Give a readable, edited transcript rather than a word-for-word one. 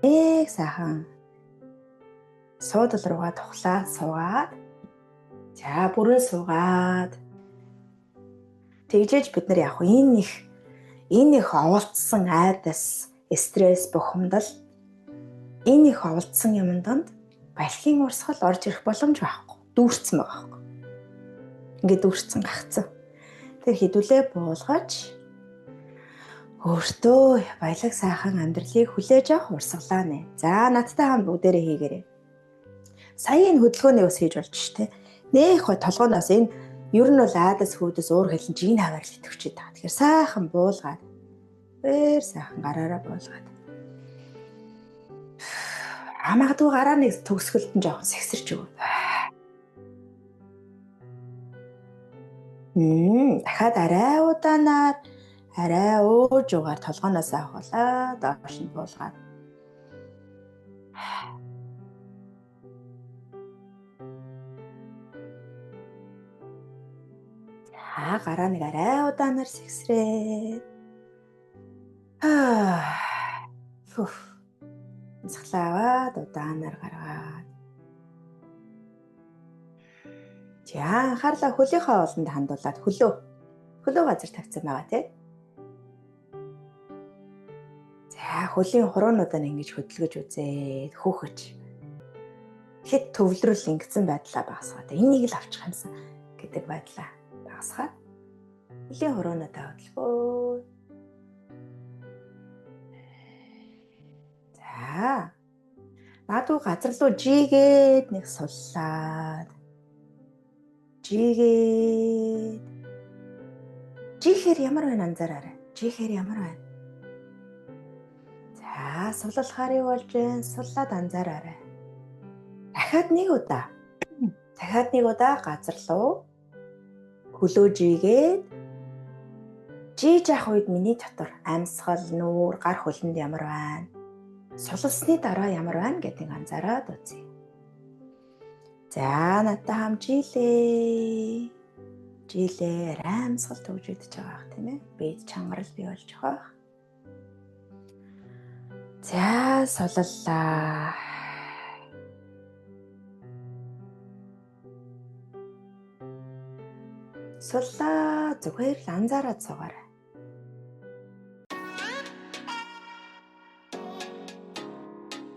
Сайхан суудал руугаа тухлаад суугаад за бүрэн суугаад тэгжээж бид нар яг энэ их оволцсон айдас стресс бухимдал энэ их оволцсон юм донд балхийн урсгал орж ирэх боломж байхгүй. Дүүрсэн байгаа байхгүй. Ингээд дүүрсэн гагцсан. Тэр хідүүлээ буулгаж өөртөө баялаг сайхан амьдралыг хүлээж авах урсгалаа нэ. За надтай хамт бүгдээрээ хийгээрэй. Сая энэ хөдөлгөөний ус хийж болж ш тэ. Нэх гой толгооноос энэ ер нь бол айдас хөөдөс уур хэлэн жин хаваар л итгэвчээд байгаа. Тэгэхээр сайхан буулгаад сайхан гараараа буулгаад. Магадгүй гараа нэг төгсгөлд нь жоохон сэгсэрч өгөө. Дахиад арай удаанаар арай ууж угаар толгооноос авахлаа доош нь буулгаад. Гараа нэг арай удаанаар сэгсрээд. Цахлааваад удаанаар гаргаад. За анхаарлаа хөлийнхөө олонд хандуулаад хөлөө газар тавьсан байгаа тийм. За хөлийн хуруунуудаа ингэж хөдөлгөж үзээд хөөхөж. Хэд төвлөрөл ингэсэн байдлаа багасгаад энийг л авчих юмсан гэдэг байдлаа багасгаад хөлийн хуруунуудаа хөдөлгөө. За магадгүй газар руу жигээд нэг суллаад. Жихээр ямар байна анзаараарай. Жихээр ямар байна. За суллахаар болж байна. Суллаад анзаараарай. Дахиад нэг удаа газар руу хөлөө жигээд жиж ах үед миний дотор амьсгал, нүүр, гар хөлөнд ямар байна. Сулсны дараа ямар байна гэдгийг анзаараад үзье. За надтай хамт жилээ амьсгал төгж идэж байгаа тийм ээ. Бид чангарал бий болж байгаа. За суллаа. Суллаа зүгээр л анзаараад суугаарай.